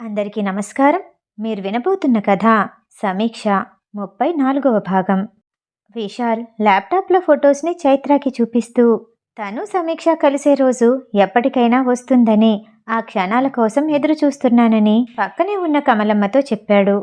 అందరికీ నమస్కారం. మీరు వినబోతున్న కథ సమీక్ష 34వ భాగం. విశాల్ ల్యాప్టాప్లో ఫొటోస్ని చైత్రాకి చూపిస్తూ తను సమీక్ష కలిసే రోజు ఎప్పటికైనా వస్తుందని, ఆ క్షణాల కోసం ఎదురు చూస్తున్నానని పక్కనే ఉన్న కమలమ్మతో చెప్పాడు.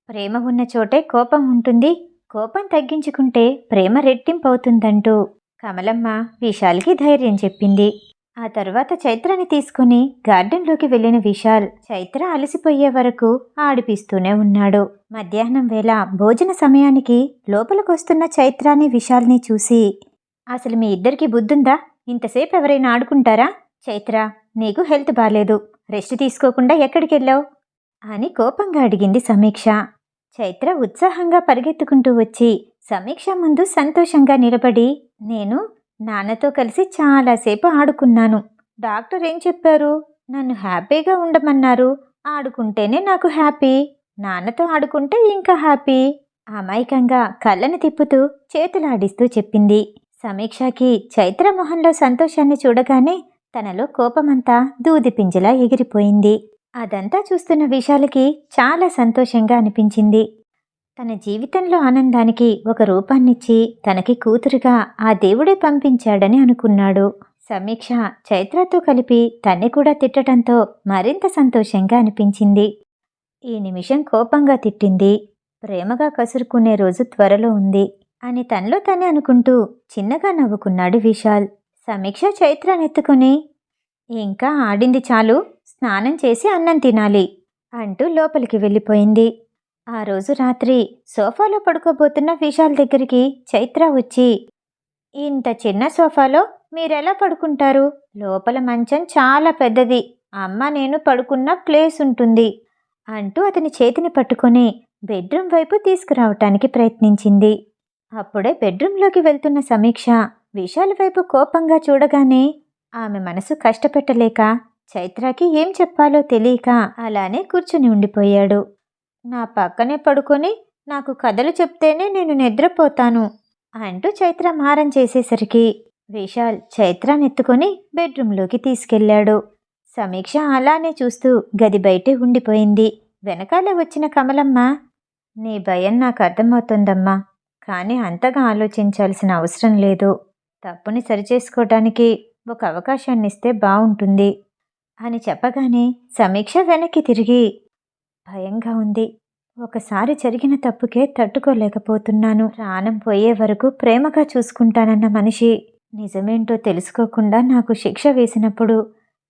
ప్రేమ ఉన్న చోటే కోపం ఉంటుంది, కోపం తగ్గించుకుంటే ప్రేమ రెట్టింపవుతుందంటూ కమలమ్మ విశాల్కి ధైర్యం చెప్పింది. ఆ తరువాత చైత్రని తీసుకుని గార్డెన్లోకి వెళ్ళిన విశాల్ చైత్ర అలసిపోయే వరకు ఆడిపిస్తూనే ఉన్నాడు. మధ్యాహ్నం వేళ భోజన సమయానికి లోపలికొస్తున్న చైత్రాని విశాల్ని చూసి, అసలు మీ ఇద్దరికి బుద్ధుందా? ఇంతసేపు ఎవరైనా ఆడుకుంటారా? చైత్ర, నీకు హెల్త్ బాలేదు, రెస్ట్ తీసుకోకుండా ఎక్కడికెళ్ళావు అని కోపంగా అడిగింది సమీక్ష. చైత్ర ఉత్సాహంగా పరిగెత్తుకుంటూ వచ్చి సమీక్ష ముందు సంతోషంగా నిలబడి, నేను నాన్నతో కలిసి చాలాసేపు ఆడుకున్నాను. డాక్టర్ ఏం చెప్పారు? నన్ను హ్యాపీగా ఉండమన్నారు. ఆడుకుంటేనే నాకు హ్యాపీ, నాన్నతో ఆడుకుంటే ఇంకా హ్యాపీ. అమాయకంగా కళ్ళని తిప్పుతూ చేతులాడిస్తూ చెప్పింది. సమీక్షకి చైత్ర మొహంలో సంతోషాన్ని చూడగానే తనలో కోపమంతా దూదిపింజలా ఎగిరిపోయింది. అదంతా చూస్తున్న విశాలకి చాలా సంతోషంగా అనిపించింది. తన జీవితంలో ఆనందానికి ఒక రూపాన్నిచ్చి తనకి కూతురుగా ఆ దేవుడే పంపించాడని అనుకున్నాడు. సమీక్ష చైత్రతో కలిపి తన్ని కూడా తిట్టడంతో మరింత సంతోషంగా అనిపించింది. ఈ నిమిషం కోపంగా తిట్టింది, ప్రేమగా కసురుకునే రోజు త్వరలో ఉంది అని తనలో తనే అనుకుంటూ చిన్నగా నవ్వుకున్నాడు విశాల్. సమీక్ష చైత్రనెత్తుకుని, ఇంకా ఆడింది చాలు, స్నానం చేసి అన్నం తినాలి అంటూ లోపలికి వెళ్ళిపోయింది. ఆ రోజు రాత్రి సోఫాలో పడుకోబోతున్న విశాల్ దగ్గరికి చైత్ర వచ్చి, ఇంత చిన్న సోఫాలో మీరెలా పడుకుంటారు? లోపల మంచం చాలా పెద్దది, అమ్మ నేను పడుకున్న ప్లేస్ ఉంటుంది అంటూ అతని చేతిని పట్టుకొని బెడ్రూమ్ వైపు తీసుకురావటానికి ప్రయత్నించింది. అప్పుడే బెడ్రూంలోకి వెళ్తున్న సమీక్ష విశాల్ వైపు కోపంగా చూడగానే ఆమె మనసు కష్టపెట్టలేక చైత్రకి ఏం చెప్పాలో తెలియక అలానే కూర్చుని ఉండిపోయాడు. నా పక్కనే పడుకొని నాకు కథలు చెప్తేనే నేను నిద్రపోతాను అంటూ చైత్ర మారం చేసేసరికి విశాల్ చైత్రనెత్తుకొని బెడ్రూంలోకి తీసుకెళ్లాడు. సమీక్ష అలానే చూస్తూ గది బయటే ఉండిపోయింది. వెనకాల వచ్చిన కమలమ్మ, నీ భయం నాకు అర్థమవుతుందమ్మా, కానీ అంతగా ఆలోచించాల్సిన అవసరం లేదు. తప్పుని సరిచేసుకోవటానికి ఒక అవకాశాన్నిస్తే బావుంటుంది అని చెప్పగానే సమీక్ష వెనక్కి తిరిగి, భయంగా ఉంది, ఒకసారి జరిగిన తప్పుకే తట్టుకోలేకపోతున్నాను. ప్రాణం పోయే వరకు ప్రేమగా చూసుకుంటానన్న మనిషి నిజమేంటో తెలుసుకోకుండా నాకు శిక్ష వేసినప్పుడు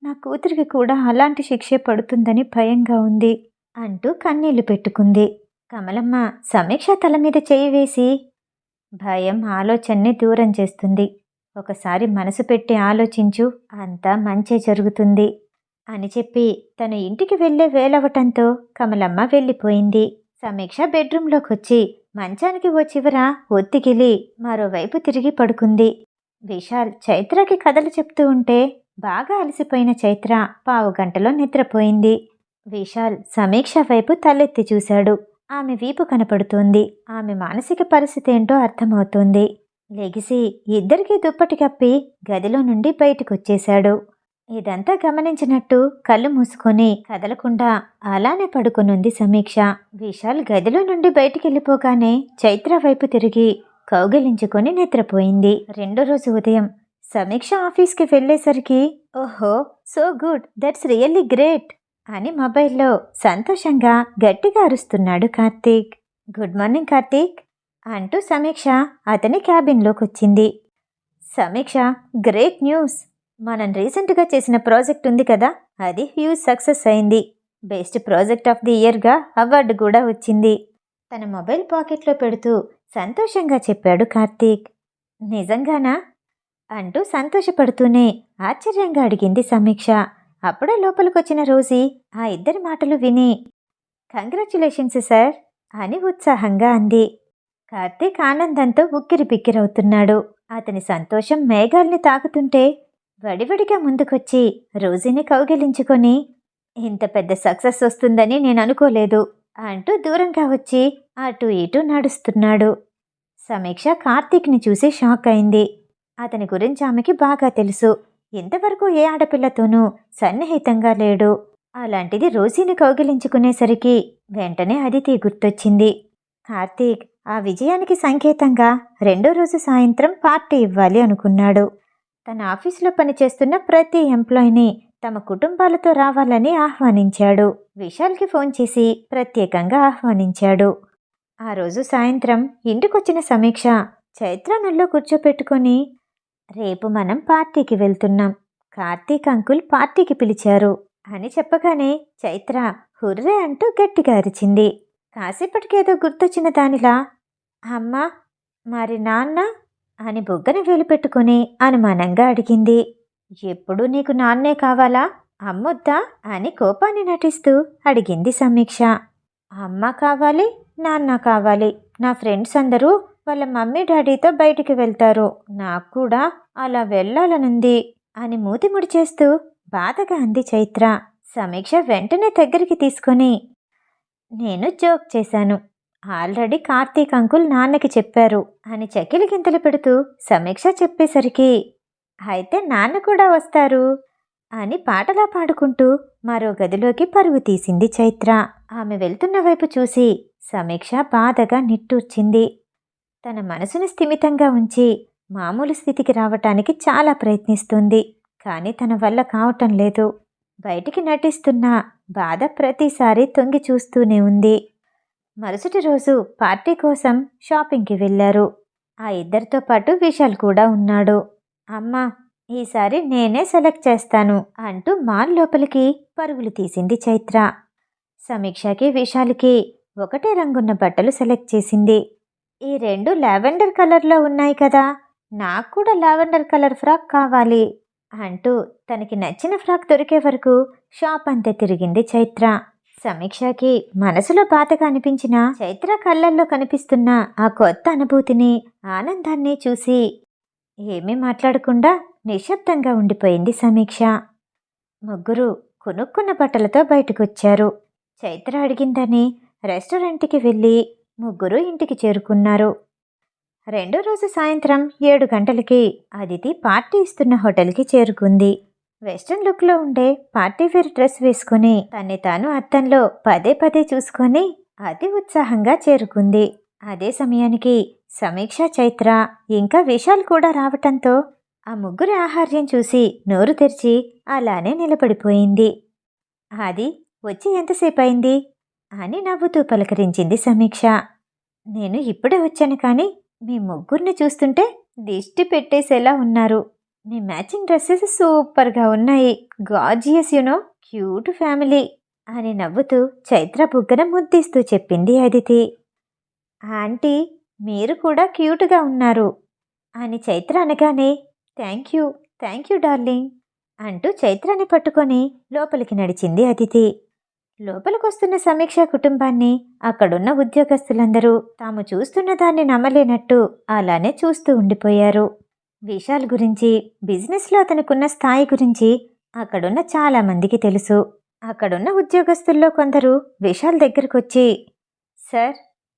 నా కూతురికి కూడా అలాంటి శిక్షే పడుతుందని భయంగా ఉంది అంటూ కన్నీళ్లు పెట్టుకుంది. కమలమ్మ సమీక్ష తల మీద చేయి వేసి, భయం ఆలోచనని దూరం చేస్తుంది, ఒకసారి మనసు పెట్టి ఆలోచించు, అంతా మంచే జరుగుతుంది అని చెప్పి తను ఇంటికి వెళ్లే వేలవటంతో కమలమ్మ వెళ్ళిపోయింది. సమీక్ష బెడ్రూంలోకొచ్చి మంచానికి ఓ చివర ఒత్తిగిలి మరోవైపు తిరిగి పడుకుంది. విశాల్ చైత్రకి కథలు చెప్తూ ఉంటే బాగా అలసిపోయిన చైత్ర పావుగంటలో నిద్రపోయింది. విశాల్ సమీక్ష వైపు తలెత్తి చూశాడు. ఆమె వీపు కనపడుతోంది. ఆమె మానసిక పరిస్థితి ఏంటో అర్థమవుతోంది. లెగిసి ఇద్దరికీ దుప్పటి కప్పి గదిలో నుండి బయటకొచ్చేశాడు. ఇదంతా గమనించినట్టు కళ్ళు మూసుకొని కదలకుండా అలానే పడుకునుంది సమీక్ష. విశాల్ గదిలో నుండి బయటికెళ్ళిపోగానే చైత్ర వైపు తిరిగి కౌగిలించుకొని నిద్రపోయింది. రెండో రోజు ఉదయం సమీక్ష ఆఫీస్కి వెళ్ళేసరికి, ఓహో so good, that's really great అని మొబైల్లో సంతోషంగా గట్టిగా అరుస్తున్నాడు కార్తీక్. గుడ్ మార్నింగ్ కార్తీక్ అంటూ సమీక్ష అతని క్యాబిన్లోకొచ్చింది. సమీక్ష, గ్రేట్ న్యూస్, మనం రీసెంట్గా చేసిన ప్రాజెక్ట్ ఉంది కదా, అది హ్యూజ్ సక్సెస్ అయింది. బెస్ట్ ప్రాజెక్ట్ ఆఫ్ ది ఇయర్గా అవార్డు కూడా వచ్చింది. తన మొబైల్ పాకెట్లో పెడుతూ సంతోషంగా చెప్పాడు కార్తీక్. నిజంగానా అంటూ సంతోషపడుతూనే ఆశ్చర్యంగా అడిగింది సమీక్ష. అప్పుడే లోపలికొచ్చిన రోజీ ఆ ఇద్దరి మాటలు విని, కంగ్రాచ్యులేషన్స్ సార్ అని ఉత్సాహంగా అంది. కార్తీక్ ఆనందంతో ఉక్కిరి బిక్కిరవుతున్నాడు. అతని సంతోషం మేఘాల్ని తాకుతుంటే వడివడిగా ముందుకొచ్చి రోజీని కౌగిలించుకొని, ఇంత పెద్ద సక్సెస్ వస్తుందని నేను అనుకోలేదు అంటూ దూరంగా వచ్చి అటూ ఇటూ నడుస్తున్నాడు. సమీక్ష కార్తీక్ని చూసి షాక్ అయింది. అతని గురించి ఆమెకి బాగా తెలుసు. ఇంతవరకు ఏ ఆడపిల్లతోనూ సన్నిహితంగా లేడు. అలాంటిది రోసీని కౌగిలించుకునేసరికి వెంటనే అదితి గుర్తొచ్చింది. కార్తీక్ ఆ విజయానికి సంకేతంగా రెండో రోజు సాయంత్రం పార్టీ ఇవ్వాలి అనుకున్నాడు. తన ఆఫీసులో పనిచేస్తున్న ప్రతి ఎంప్లాయీని తమ కుటుంబాలతో రావాలని ఆహ్వానించాడు. విశాల్కి ఫోన్ చేసి ప్రత్యేకంగా ఆహ్వానించాడు. ఆ రోజు సాయంత్రం ఇంటికొచ్చిన సమీక్ష చైత్రానుల్లో కూర్చోపెట్టుకొని, రేపు మనం పార్టీకి వెళ్తున్నాం, కార్తీక్ అంకుల్ పార్టీకి పిలిచారు అని చెప్పగానే చైత్ర హుర్రే అంటూ గట్టిగా అరిచింది. కాసేపటికేదో గుర్తొచ్చిన దానిలా, అమ్మా మరి నాన్న అని బుగ్గన వేలు పెట్టుకుని అనుమానంగా అడిగింది. ఎప్పుడు నీకు నాన్నే కావాలా, అమ్మొద్దా అని కోపాన్ని నటిస్తూ అడిగింది సమీక్ష. అమ్మ కావాలి, నాన్న కావాలి. నా ఫ్రెండ్స్ అందరూ వాళ్ళ మమ్మీ డాడీతో బయటికి వెళ్తారు, నాకు కూడా అలా వెళ్ళాలనుంది అని మూతి ముడిచేస్తూ బాధగా అంది చైత్ర. సమీక్ష వెంటనే దగ్గరికి తీసుకొని, నేను జోక్ చేశాను, ఆల్రెడీ కార్తీక్ అంకుల్ నాన్నకి చెప్పారు అని చకిలి గింతలు పెడుతూ సమీక్ష చెప్పేసరికి, అయితే నాన్న కూడా వస్తారు అని పాటలా పాడుకుంటూ మరో గదిలోకి పరుగు తీసింది చైత్ర. ఆమె వెళ్తున్న వైపు చూసి సమీక్ష బాధగా నిట్టూర్చింది. తన మనసును స్థిమితంగా ఉంచి మామూలు స్థితికి రావటానికి చాలా ప్రయత్నిస్తుంది, కానీ తన వల్ల కావటం లేదు. బయటికి నటిస్తున్న బాధ ప్రతిసారి తొంగి చూస్తూనే ఉంది. మరుసటి రోజు పార్టీ కోసం షాపింగ్కి వెళ్ళారు. ఆ ఇద్దరితో పాటు విశాల్ కూడా ఉన్నాడు. అమ్మా ఈసారి నేనే సెలెక్ట్ చేస్తాను అంటూ మాల్ లోపలికి పరుగులు తీసింది చైత్ర. సమీక్షకి విశాల్కి ఒకటే రంగున్న బట్టలు సెలెక్ట్ చేసింది. ఈ రెండు లావెండర్ కలర్లో ఉన్నాయి కదా, నాకు కూడా లావెండర్ కలర్ ఫ్రాక్ కావాలి అంటూ తనకి నచ్చిన ఫ్రాక్ దొరికే వరకు షాప్ అంతా తిరిగింది చైత్ర. సమీక్షకి మనసులో బాధగా అనిపించిన చైత్ర కళ్ళల్లో కనిపిస్తున్న ఆ కొత్త అనుభూతిని, ఆనందాన్ని చూసి ఏమీ మాట్లాడకుండా నిశ్శబ్దంగా ఉండిపోయింది సమీక్ష. ముగ్గురు కొనుక్కున్న బట్టలతో బయటకొచ్చారు. చైత్ర అడిగిందని రెస్టారెంట్కి వెళ్ళి ముగ్గురు ఇంటికి చేరుకున్నారు. రెండో రోజు సాయంత్రం 7 గంటలకి అదితి పార్టీ ఇస్తున్న హోటల్కి చేరుకుంది. వెస్ట్రన్ లుక్లో ఉండే పార్టీ వేర్ డ్రెస్ వేసుకుని తన్ని తాను అద్దంలో పదే పదే చూసుకొని అతి ఉత్సాహంగా చేరుకుంది. అదే సమయానికి సమీక్ష, చైత్ర ఇంకా విశాల్ కూడా రావటంతో ఆ ముగ్గురి ఆహార్యం చూసి నోరు తెరిచి అలానే నిలబడిపోయింది. అది వచ్చి ఎంతసేపు అయింది అని నవ్వుతూ పలకరించింది సమీక్ష. నేను ఇప్పుడే వచ్చాను, కానీ మీ ముగ్గురిని చూస్తుంటే దిష్టి పెట్టేసేలా ఉన్నారు. మీ మ్యాచింగ్ డ్రెస్సెస్ సూపర్గా ఉన్నాయి, గార్జియస్ యునో, క్యూట్ ఫ్యామిలీ అని నవ్వుతూ చైత్ర బుగ్గన ముద్దిస్తూ చెప్పింది అదితి. ఆంటీ మీరు కూడా క్యూట్గా ఉన్నారు అని చైత్ర అనగానే, థ్యాంక్ యూ డార్లింగ్ అంటూ చైత్రని పట్టుకొని లోపలికి నడిచింది అదితి. లోపలికొస్తున్న సమీక్ష కుటుంబాన్ని అక్కడున్న ఉద్యోగస్తులందరూ తాము చూస్తున్న దాన్ని నమ్మలేనట్టు అలానే చూస్తూ ఉండిపోయారు. విశాల్ గురించి, బిజినెస్లో అతనుకున్న స్థాయి గురించి అక్కడున్న చాలామందికి తెలుసు. అక్కడున్న ఉద్యోగస్తుల్లో కొందరు విశాల్ దగ్గరకొచ్చి, సార్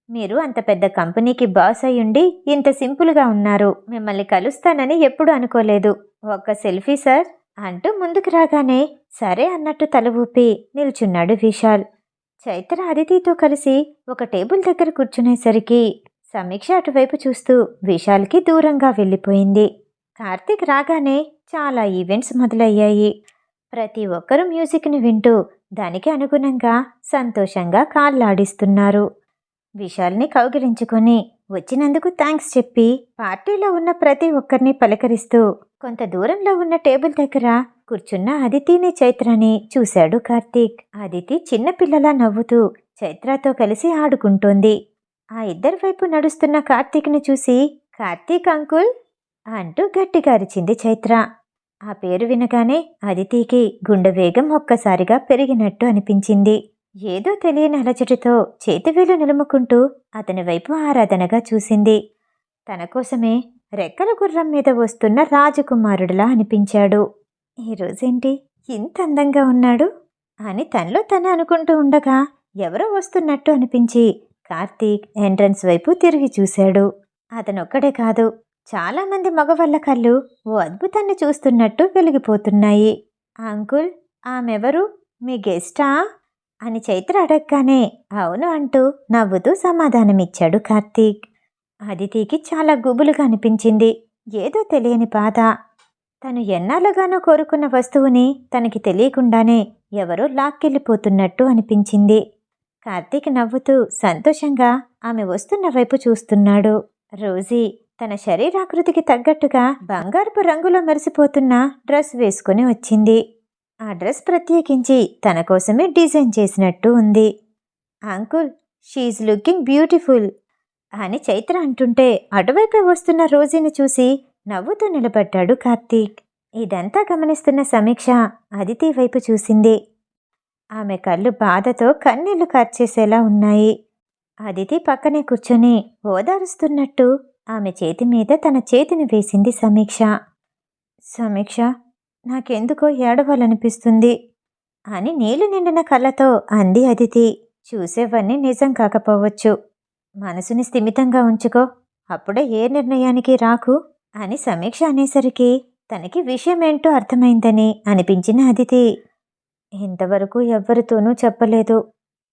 మీరు అంత పెద్ద కంపెనీకి బాస్ అయ్యుండి ఇంత సింపుల్గా ఉన్నారు, మిమ్మల్ని కలుస్తానని ఎప్పుడు అనుకోలేదు, ఒక్క సెల్ఫీ సార్ అంటూ ముందుకు రాగానే సరే అన్నట్టు తల ఊపి నిల్చున్నాడు విశాల్. చైత్ర అదితితో కలిసి ఒక టేబుల్ దగ్గర కూర్చునేసరికి సమీక్ష అటువైపు చూస్తూ విశాల్కి దూరంగా వెళ్ళిపోయింది. కార్తీక్ రాగానే చాలా ఈవెంట్స్ మొదలయ్యాయి. ప్రతి ఒక్కరూ మ్యూజిక్ని వింటూ దానికి అనుగుణంగా సంతోషంగా కాళ్ళాడిస్తున్నారు. విశాల్ని కౌగిలించుకొని వచ్చినందుకు థ్యాంక్స్ చెప్పి పార్టీలో ఉన్న ప్రతి ఒక్కరిని పలకరిస్తూ కొంత దూరంలో ఉన్న టేబుల్ దగ్గర కూర్చున్న అదితిని, చైత్రని చూశాడు కార్తీక్. అదితి చిన్నపిల్లలా నవ్వుతూ చైత్రతో కలిసి ఆడుకుంటోంది. ఆ ఇద్దరి వైపు నడుస్తున్న కార్తీక్ని చూసి, కార్తీక్ అంకుల్ అంటూ గట్టిగా అరిచింది చైత్ర. ఆ పేరు వినగానే అదితికి గుండె వేగం ఒక్కసారిగా పెరిగినట్టు అనిపించింది. ఏదో తెలియని అలజడితో చేతివేలు నిలుముకుంటూ అతని వైపు ఆరాధనగా చూసింది. తన కోసమే రెక్కల గుర్రం మీద వస్తున్న రాజకుమారుడిలా అనిపించాడు. ఈరోజేంటి ఇంత అందంగా ఉన్నాడు అని తనలో తనే అనుకుంటూ ఉండగా ఎవరో వస్తున్నట్టు అనిపించి కార్తీక్ ఎంట్రన్స్ వైపు తిరిగి చూశాడు. అతనొక్కడే కాదు, చాలామంది మగవాళ్ళ కళ్ళు ఓ అద్భుతాన్ని చూస్తున్నట్టు వెలిగిపోతున్నాయి. అంకుల్ ఆమెవరు మీ గెస్టా అని చైత్ర అడగగానే అవును అంటూ నవ్వుతూ సమాధానమిచ్చాడు కార్తీక్. అదితికి చాలా గుబులుగా అనిపించింది. ఏదో తెలియని బాధ. తను ఎన్నాళ్ళుగానో కోరుకున్న వస్తువుని తనకి తెలియకుండానే ఎవరో లాక్కెళ్ళిపోతున్నట్టు అనిపించింది. కార్తీక్ నవ్వుతూ సంతోషంగా ఆమె వస్తున్న వైపు చూస్తున్నాడు. రోజీ తన శరీరాకృతికి తగ్గట్టుగా బంగారపు రంగులో మెరిసిపోతున్న డ్రెస్ వేసుకుని వచ్చింది. ఆ డ్రెస్ ప్రత్యేకించి తన కోసమే డిజైన్ చేసినట్టు ఉంది. అంకుల్, షీఈ్ లుకింగ్ బ్యూటిఫుల్ అని చైత్ర అంటుంటే అటువైపే వస్తున్న రోజీని చూసి నవ్వుతూ నిలబడ్డాడు కార్తీక్. ఇదంతా గమనిస్తున్న సమీక్ష అదితి వైపు చూసింది. ఆమె కళ్ళు బాధతో కన్నీళ్లు కార్చేసేలా ఉన్నాయి. అదితి పక్కనే కూర్చొని ఓదారుస్తున్నట్టు ఆమె చేతి మీద తన చేతిని వేసింది సమీక్ష. సమీక్ష, నాకెందుకో ఏడవాలనిపిస్తుంది అని నీళ్లు నిండిన కళ్ళతో అంది అదితి. చూసేవన్నీ నిజం కాకపోవచ్చు. మనసుని స్థిమితంగా ఉంచుకో, అప్పుడే ఏ నిర్ణయానికి రాకు అని సమీక్ష అనేసరికి తనకి విషయమేంటో అర్థమైందని అనిపించిన అదితి, ఇంతవరకు ఎవ్వరితోనూ చెప్పలేదు.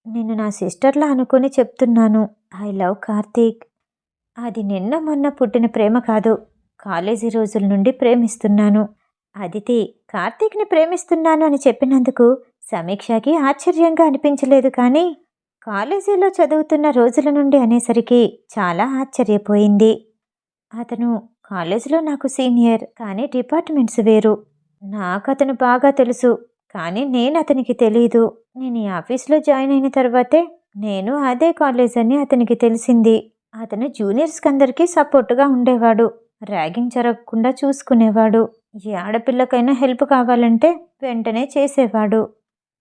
నిన్ను నా సిస్టర్లా అనుకుని చెప్తున్నాను. I love Karthik. అది నిన్న మొన్న పుట్టిన ప్రేమ కాదు, కాలేజీ రోజుల నుండి ప్రేమిస్తున్నాను. అదితి కార్తీక్ని ప్రేమిస్తున్నాను అని చెప్పినందుకు సమీక్షకి ఆశ్చర్యంగా అనిపించలేదు. కానీ కాలేజీలో చదువుతున్న రోజుల నుండి అనేసరికి చాలా ఆశ్చర్యపోయింది. అతను కాలేజీలో నాకు సీనియర్, కానీ డిపార్ట్మెంట్స్ వేరు. నాకు అతను బాగా తెలుసు, కానీ నేను అతనికి తెలీదు. నేను ఈ ఆఫీస్లో జాయిన్ అయిన తర్వాతే నేను అదే కాలేజ్ అని అతనికి తెలిసింది. అతను జూనియర్స్కి అందరికీ సపోర్టుగా ఉండేవాడు. ర్యాగింగ్ జరగకుండా చూసుకునేవాడు. ఏ ఆడపిల్లకైనా హెల్ప్ కావాలంటే వెంటనే చేసేవాడు.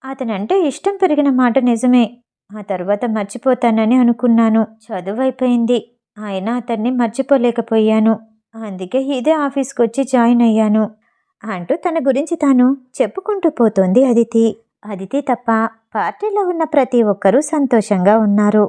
అతనంటే ఇష్టం పెరిగిన మాట నిజమే. ఆ తర్వాత మర్చిపోతానని అనుకున్నాను. చదువు అయిపోయింది, అయినా అతన్ని మర్చిపోలేకపోయాను. అందుకే ఇదే ఆఫీస్కి వచ్చి జాయిన్ అయ్యాను అంటూ తన గురించి తాను చెప్పుకుంటూ పోతోంది అదితి. అదితి తప్ప పార్టీలో ఉన్న ప్రతి ఒక్కరూ సంతోషంగా ఉన్నారు.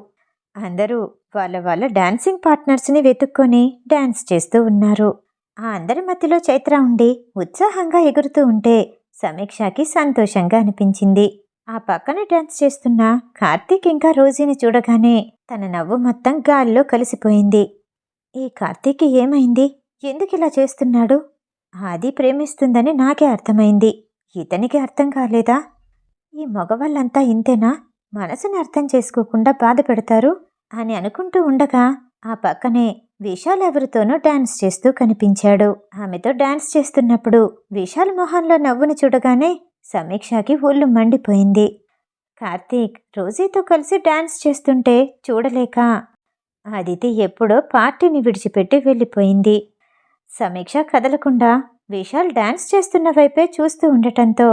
అందరూ వాళ్ళ వాళ్ళ డాన్సింగ్ పార్ట్నర్స్ని వెతుక్కొని డాన్స్ చేస్తూ ఉన్నారు. ఆ అందరి మధ్యలో చైత్ర ఉండి ఉత్సాహంగా ఎగురుతూ ఉంటే సమీక్షకి సంతోషంగా అనిపించింది. ఆ పక్కన డాన్స్ చేస్తున్న కార్తీక్ ఇంకా రోజీని చూడగానే తన నవ్వు మొత్తం గాల్లో కలిసిపోయింది. ఈ కార్తీక్ ఏమైంది? ఎందుకిలా చేస్తున్నాడు? ఆది ప్రేమిస్తుందని నాకే అర్థమైంది, ఇతనికి అర్థం కాలేదా? ఈ మగవాళ్ళంతా ఇంతేనా? మనసుని అర్థం చేసుకోకుండా బాధ పెడతారు అని అనుకుంటూ ఉండగా ఆ పక్కనే విశాల్ ఎవరితోనో డాన్స్ చేస్తూ కనిపించాడు. ఆమెతో డాన్స్ చేస్తున్నప్పుడు విశాల్ మొహంలో నవ్వుని చూడగానే సమీక్షకి ఒళ్ళు మండిపోయింది. కార్తీక్ రోజీతో కలిసి డాన్స్ చేస్తుంటే చూడలేక అదితి ఎప్పుడో పార్టీని విడిచిపెట్టి వెళ్ళిపోయింది. సమీక్ష కదలకుండా విశాల్ డాన్స్ చేస్తున్న వైపే చూస్తూ ఉండటంతో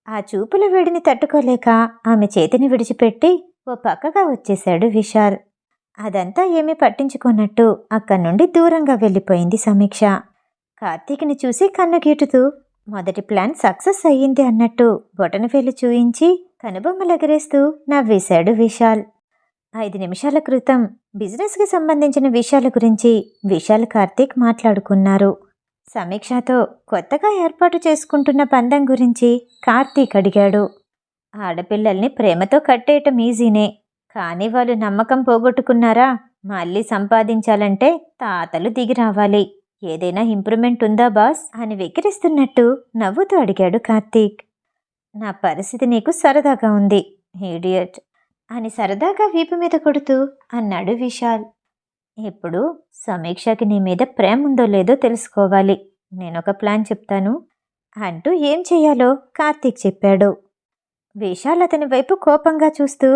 ఆ చూపుల వేడిని తట్టుకోలేక ఆమె చేతిని విడిచిపెట్టి ఓ పక్కగా వచ్చేశాడు విశాల్. అదంతా ఏమీ పట్టించుకున్నట్టు అక్కడి నుండి దూరంగా వెళ్ళిపోయింది సమీక్ష. కార్తీక్ని చూసి కన్ను గీటుతూ మొదటి ప్లాన్ సక్సెస్ అయ్యింది అన్నట్టు బొటనవేలు చూయించి కనుబొమ్మలెగరేస్తూ నవ్వేశాడు విశాల్. 5 నిమిషాల క్రితం బిజినెస్కి సంబంధించిన విషయాల గురించి విశాల్ కార్తీక్ మాట్లాడుకున్నారు. సమీక్షతో కొత్తగా ఏర్పాటు చేసుకుంటున్న పందెం గురించి కార్తీక్ అడిగాడు. ఆడపిల్లల్ని ప్రేమతో కట్టేయటం ఈజీనే, కానీ వాళ్ళు నమ్మకం పోగొట్టుకున్నారా, మళ్ళీ సంపాదించాలంటే తాతలు దిగి రావాలి. ఏదైనా ఇంప్రూవ్మెంట్ ఉందా బాస్ అని వెక్కిరిస్తున్నట్టు నవ్వుతూ అడిగాడు కార్తీక్. నా పరిస్థితి నీకు సరదాగా ఉంది ఈడియట్ అని సరదాగా వీపు మీద కొడుతూ అన్నాడు విశాల్. ఇప్పుడు సమీక్షకి నీ మీద ప్రేమ ఉందో లేదో తెలుసుకోవాలి. నేనొక ప్లాన్ చెప్తాను అంటూ ఏం చెయ్యాలో కార్తీక్ చెప్పాడు. విశాల్ అతని వైపు కోపంగా చూస్తూ,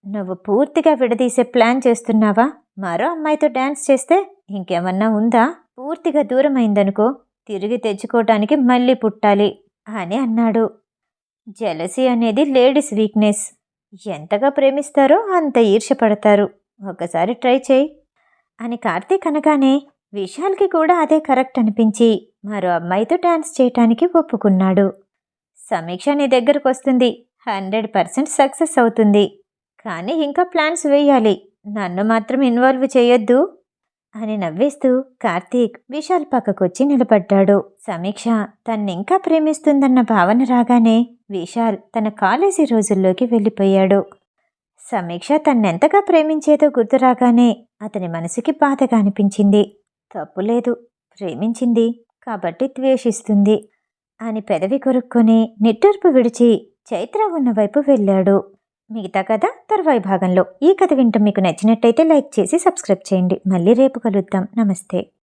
నువ్వు పూర్తిగా విడదీసే ప్లాన్ చేస్తున్నావా? మరో అమ్మాయితో డాన్స్ చేస్తే ఇంకేమన్నా ఉందా? పూర్తిగా దూరం అయిందనుకో, తిరిగి తెచ్చుకోవటానికి మళ్ళీ పుట్టాలి అని అన్నాడు. జెలసీ అనేది లేడీస్ వీక్నెస్. ఎంతగా ప్రేమిస్తారో అంత ఈర్ష్యపడతారు. ఒకసారి ట్రై చేయి అని కార్తీక్ అనగానే విశాల్కి కూడా అదే కరెక్ట్ అనిపించి మరో అమ్మాయితో డాన్స్ చేయటానికి ఒప్పుకున్నాడు. సమీక్ష నీ దగ్గరకు వస్తుంది, 100% సక్సెస్ అవుతుంది. కానీ ఇంకా ప్లాన్స్ వేయాలి, నన్ను మాత్రం ఇన్వాల్వ్ చేయొద్దు అని నవ్వేస్తూ కార్తీక్ విశాల్ పక్కకొచ్చి నిలబడ్డాడు. సమీక్ష తన్నింకా ప్రేమిస్తుందన్న భావన రాగానే విశాల్ తన కాలేజీ రోజుల్లోకి వెళ్ళిపోయాడు. సమీక్ష తన్నెంతగా ప్రేమించేదో గుర్తురాగానే అతని మనసుకి బాధగా అనిపించింది. తప్పులేదు, ప్రేమించింది కాబట్టి ద్వేషిస్తుంది అని పెదవి కొరుక్కొని నిట్టూర్పు విడిచి చైత్ర ఉన్న వైపు వెళ్ళాడు. మిగతా కథ తర్వాయి భాగంలో. ఈ కథ వింటూ మీకు నచ్చినట్టయితే లైక్ చేసి సబ్స్క్రైబ్ చేయండి. మళ్ళీ రేపు కలుద్దాం. నమస్తే.